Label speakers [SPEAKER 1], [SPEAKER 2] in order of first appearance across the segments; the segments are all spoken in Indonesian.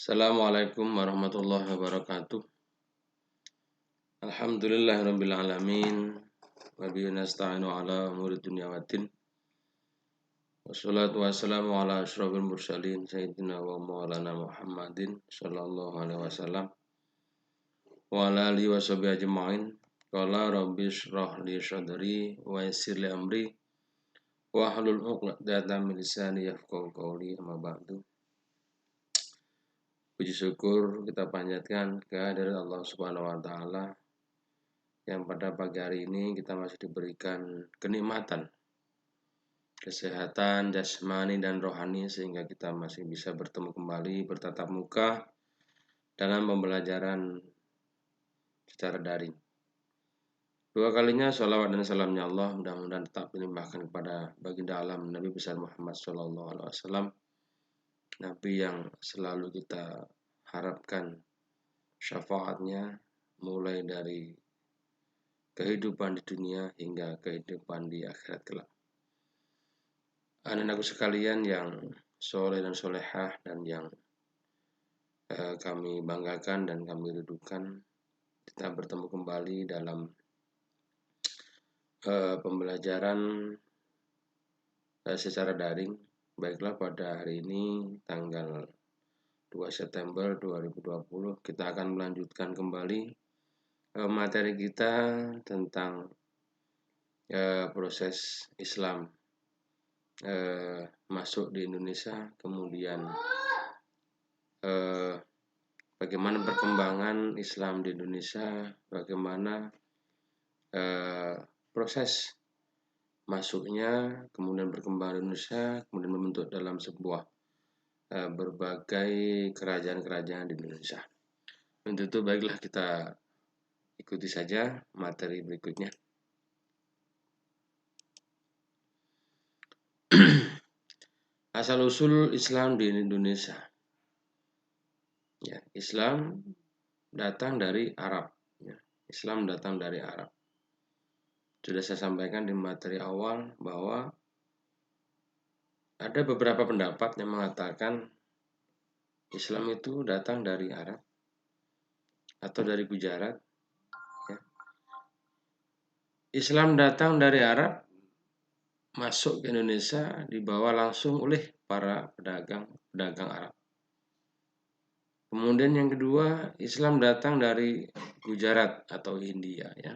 [SPEAKER 1] Assalamualaikum warahmatullahi wabarakatuh. Alhamdulillahirabbil alamin. Wa bihi nasta'inu ala umuri dunya waddin. Wassalatu wassalamu ala asyrofil mursalin sayyidina wa maulana Muhammadin sallallahu alaihi wasallam wa ala alihi washabihi ajma'in. Qala rabbi shrah li sadri wa yassir li amri wa hlul 'uqdatam min lisani yafqahu qawli, amma ba'du. Puji syukur kita panjatkan kehadirat Allah Subhanahu wa taala yang pada pagi hari ini kita masih diberikan kenikmatan, kesehatan jasmani dan rohani sehingga kita masih bisa bertemu kembali bertatap muka dalam pembelajaran secara daring. Dua kalinya sholawat dan salamnya Allah mudah-mudahan tetap dilimpahkan kepada baginda alam Nabi besar Muhammad SAW, Nabi yang selalu kita harapkan syafaatnya mulai dari kehidupan di dunia hingga kehidupan di akhirat kelak. Anak-anakku sekalian yang soleh dan solehah dan yang kami banggakan dan kami rindukan, kita bertemu kembali dalam pembelajaran secara daring. Baiklah, pada hari ini tanggal 2 September 2020 kita akan melanjutkan kembali materi kita tentang proses Islam masuk di Indonesia, kemudian bagaimana perkembangan Islam di Indonesia, bagaimana proses masuknya, kemudian berkembang di Indonesia, kemudian membentuk dalam sebuah berbagai kerajaan-kerajaan di Indonesia. Untuk itu baiklah kita ikuti saja materi berikutnya. Asal-usul Islam di Indonesia. Ya, Islam datang dari Arab. Ya, Islam datang dari Arab. Sudah saya sampaikan di materi awal bahwa ada beberapa pendapat yang mengatakan Islam itu datang dari Arab atau dari Gujarat. Ya. Islam datang dari Arab, masuk ke Indonesia dibawa langsung oleh para pedagang Arab. Kemudian yang kedua, Islam datang dari Gujarat atau India, ya.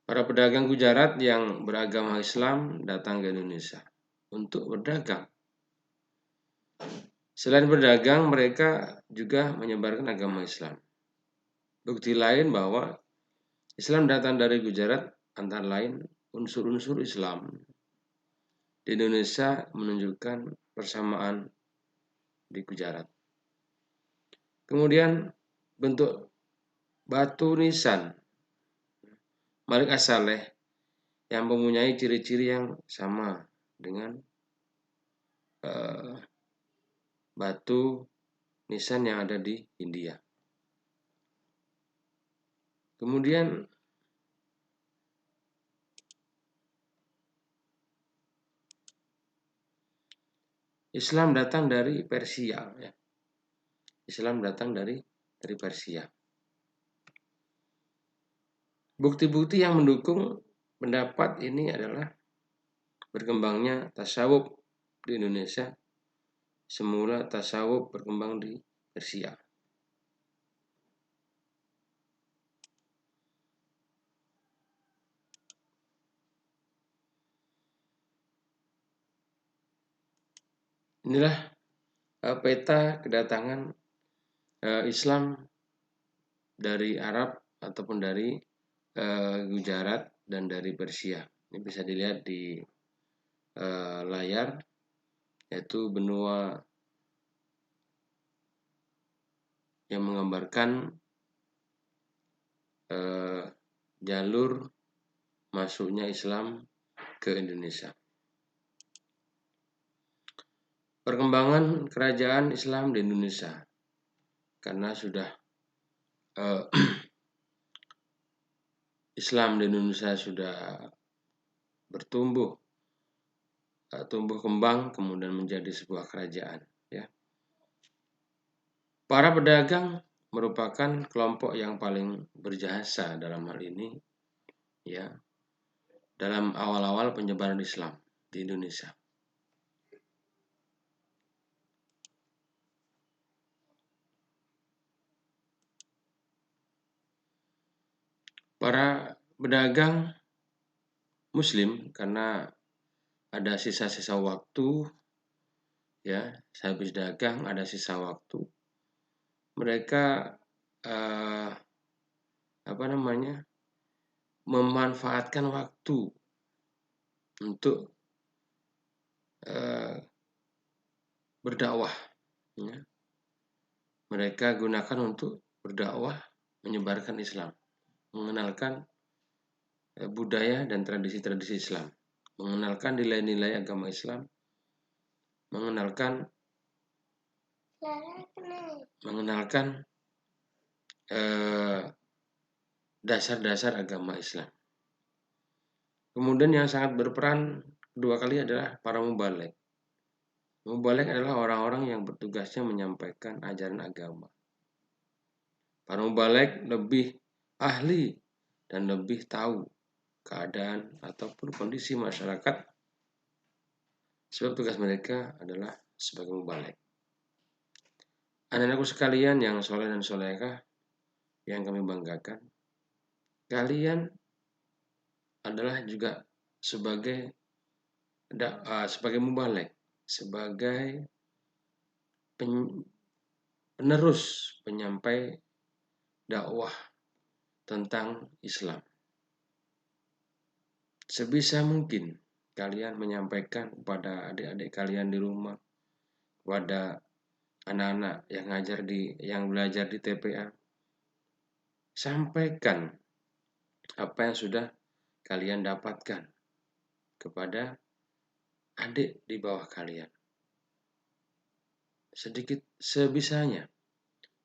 [SPEAKER 1] Para pedagang Gujarat yang beragama Islam datang ke Indonesia untuk berdagang. Selain berdagang, mereka juga menyebarkan agama Islam. Bukti lain bahwa Islam datang dari Gujarat antara lain unsur-unsur Islam di Indonesia menunjukkan persamaan di Gujarat. Kemudian bentuk batu nisan Malik As-Saleh yang mempunyai ciri-ciri yang sama dengan batu nisan yang ada di India. Kemudian Islam datang dari Persia, ya. Islam datang dari Persia. Bukti-bukti yang mendukung pendapat ini adalah berkembangnya tasawuf di Indonesia. Semula tasawuf berkembang di Persia. Inilah peta kedatangan Islam dari Arab ataupun dari Gujarat dan dari Persia. Ini bisa dilihat di layar, yaitu benua yang menggambarkan jalur masuknya Islam ke Indonesia. Perkembangan kerajaan Islam di Indonesia, karena sudah Islam di Indonesia sudah bertumbuh, tumbuh kembang, kemudian menjadi sebuah kerajaan. Ya. Para pedagang merupakan kelompok yang paling berjasa dalam hal ini, ya, dalam awal-awal penyebaran Islam di Indonesia. Para pedagang Muslim, karena ada sisa-sisa waktu, ya, habis dagang ada sisa waktu, mereka eh, apa namanya, memanfaatkan waktu untuk eh, berdakwah, ya. Mereka gunakan untuk berdakwah, menyebarkan Islam, mengenalkan budaya dan tradisi-tradisi Islam, mengenalkan nilai-nilai agama Islam, mengenalkan dasar-dasar agama Islam. Kemudian yang sangat berperan kedua kali adalah para mubaligh. Mubaligh adalah orang-orang yang bertugasnya menyampaikan ajaran agama. Para mubaligh lebih ahli dan lebih tahu keadaan ataupun kondisi masyarakat, sebab tugas mereka adalah sebagai mubaligh. Anak-anakku sekalian yang soleh dan solehah, yang kami banggakan, kalian adalah juga sebagai mubaligh, sebagai penerus penyampai dakwah tentang Islam. Sebisa mungkin kalian menyampaikan kepada adik-adik kalian di rumah, kepada anak-anak yang belajar di TPA, sampaikan apa yang sudah kalian dapatkan kepada adik di bawah kalian. Sedikit sebisanya,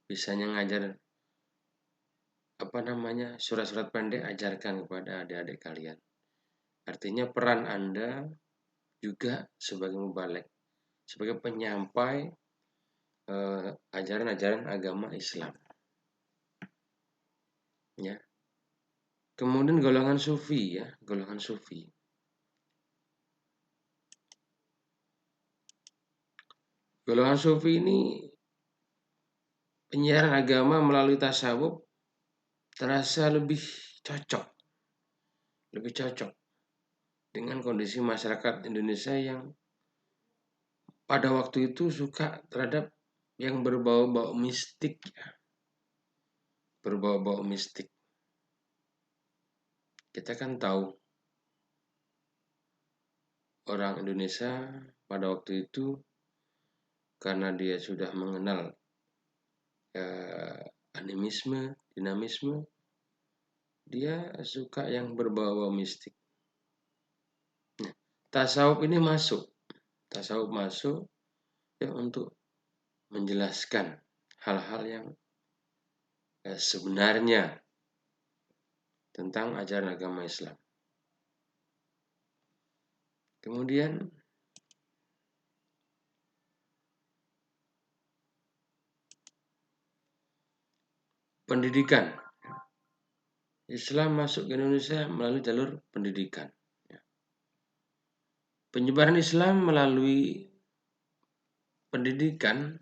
[SPEAKER 1] ngajar surat-surat pendek, ajarkan kepada adik-adik kalian. Artinya peran Anda juga sebagai mubaligh, sebagai penyampai ajaran-ajaran agama Islam, ya. Kemudian golongan sufi, ya, golongan sufi. Golongan sufi ini penyiaran agama melalui tasawuf terasa lebih cocok dengan kondisi masyarakat Indonesia yang pada waktu itu suka terhadap yang berbau-bau mistik, ya. Berbau-bau mistik. Kita kan tahu orang Indonesia pada waktu itu, karena dia sudah mengenal animisme, dinamisme, dia suka yang berbau-bau mistik. Nah, tasawuf masuk ya, untuk menjelaskan hal-hal yang sebenarnya tentang ajaran agama Islam. Kemudian pendidikan. Islam masuk ke Indonesia melalui jalur pendidikan. Penyebaran Islam melalui pendidikan,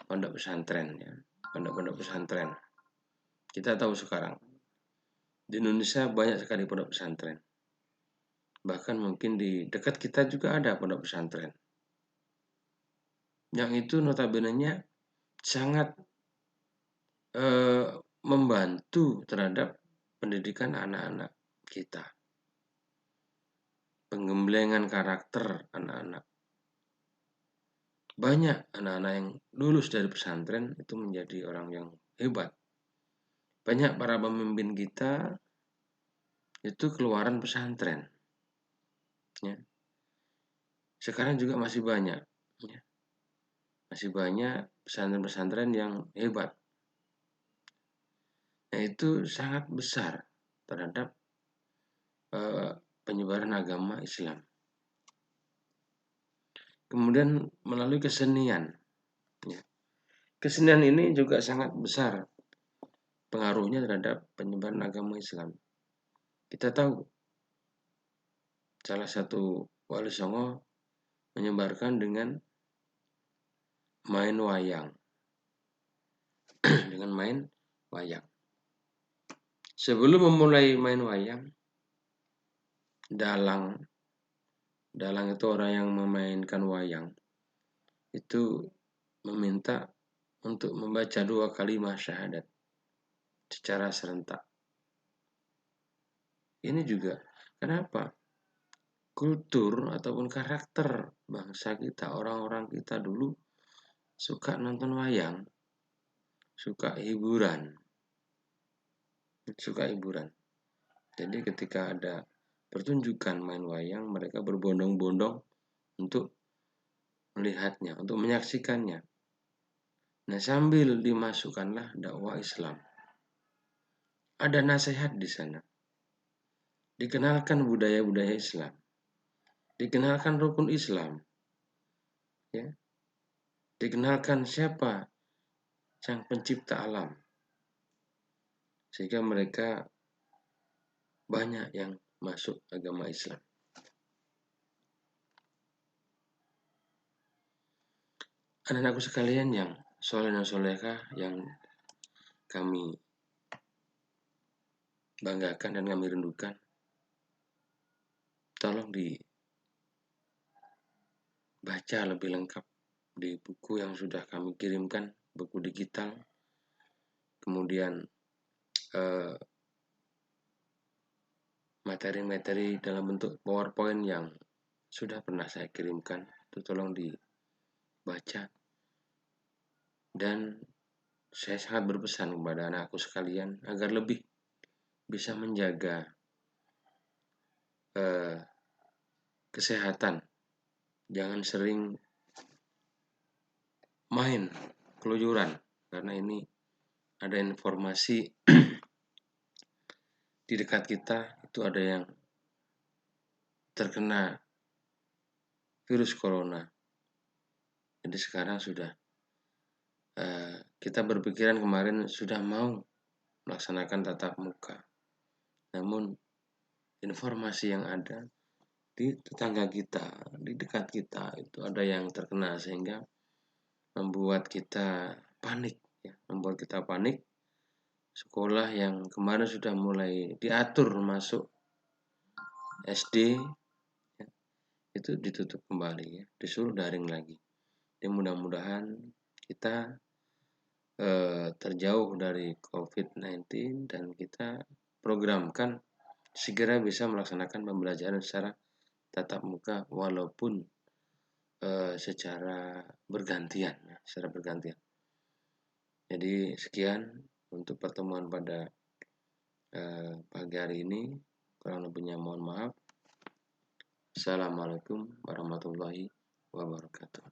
[SPEAKER 1] pondok pesantren, ya. Pondok-pondok pesantren. Kita tahu sekarang di Indonesia banyak sekali pondok pesantren. Bahkan mungkin di dekat kita juga ada pondok pesantren. Yang itu notabene-nya sangat membantu terhadap pendidikan anak-anak kita. Penggemblengan karakter anak-anak. Banyak anak-anak yang lulus dari pesantren itu menjadi orang yang hebat. Banyak para pemimpin kita itu keluaran pesantren, ya. Sekarang juga masih banyak, ya. Masih banyak pesantren-pesantren yang hebat. Nah, itu sangat besar terhadap penyebaran agama Islam. Kemudian melalui kesenian, ya. Kesenian ini juga sangat besar pengaruhnya terhadap penyebaran agama Islam. Kita tahu salah satu Wali Songo menyebarkan dengan main wayang. Dengan main wayang. Sebelum memulai main wayang, dalang itu orang yang memainkan wayang, itu meminta untuk membaca 2 kalimat syahadat secara serentak. Ini juga kenapa? Kultur ataupun karakter bangsa kita, orang-orang kita dulu suka nonton wayang, suka hiburan. Jadi ketika ada pertunjukan main wayang, mereka berbondong-bondong untuk melihatnya, untuk menyaksikannya. Nah, sambil dimasukkanlah dakwah Islam. Ada nasihat di sana. Dikenalkan budaya-budaya Islam. Dikenalkan rukun Islam. Ya. Dikenalkan siapa sang pencipta alam. Sehingga mereka banyak yang masuk agama Islam. Anak-anakku sekalian yang soleh dan solehah, yang kami banggakan dan kami rindukan, tolong dibaca lebih lengkap di buku yang sudah kami kirimkan, buku digital. Kemudian materi-materi dalam bentuk PowerPoint yang sudah pernah saya kirimkan, itu tolong dibaca. Dan saya sangat berpesan kepada anakku sekalian agar lebih bisa menjaga kesehatan. Jangan sering main keluyuran, karena ini ada informasi di dekat kita itu ada yang terkena virus corona. Jadi sekarang sudah kita berpikiran kemarin sudah mau melaksanakan tatap muka. Namun informasi yang ada di tetangga kita, di dekat kita itu ada yang terkena, sehingga membuat kita panik. Membuat kita panik. Sekolah yang kemarin sudah mulai diatur masuk SD itu ditutup kembali, disuruh daring lagi. Dan mudah-mudahan kita terjauh dari COVID-19 dan kita programkan segera bisa melaksanakan pembelajaran secara tatap muka walaupun secara bergantian. Jadi sekian untuk pertemuan pada pagi hari ini. Kurang lebihnya mohon maaf. Assalamualaikum warahmatullahi wabarakatuh.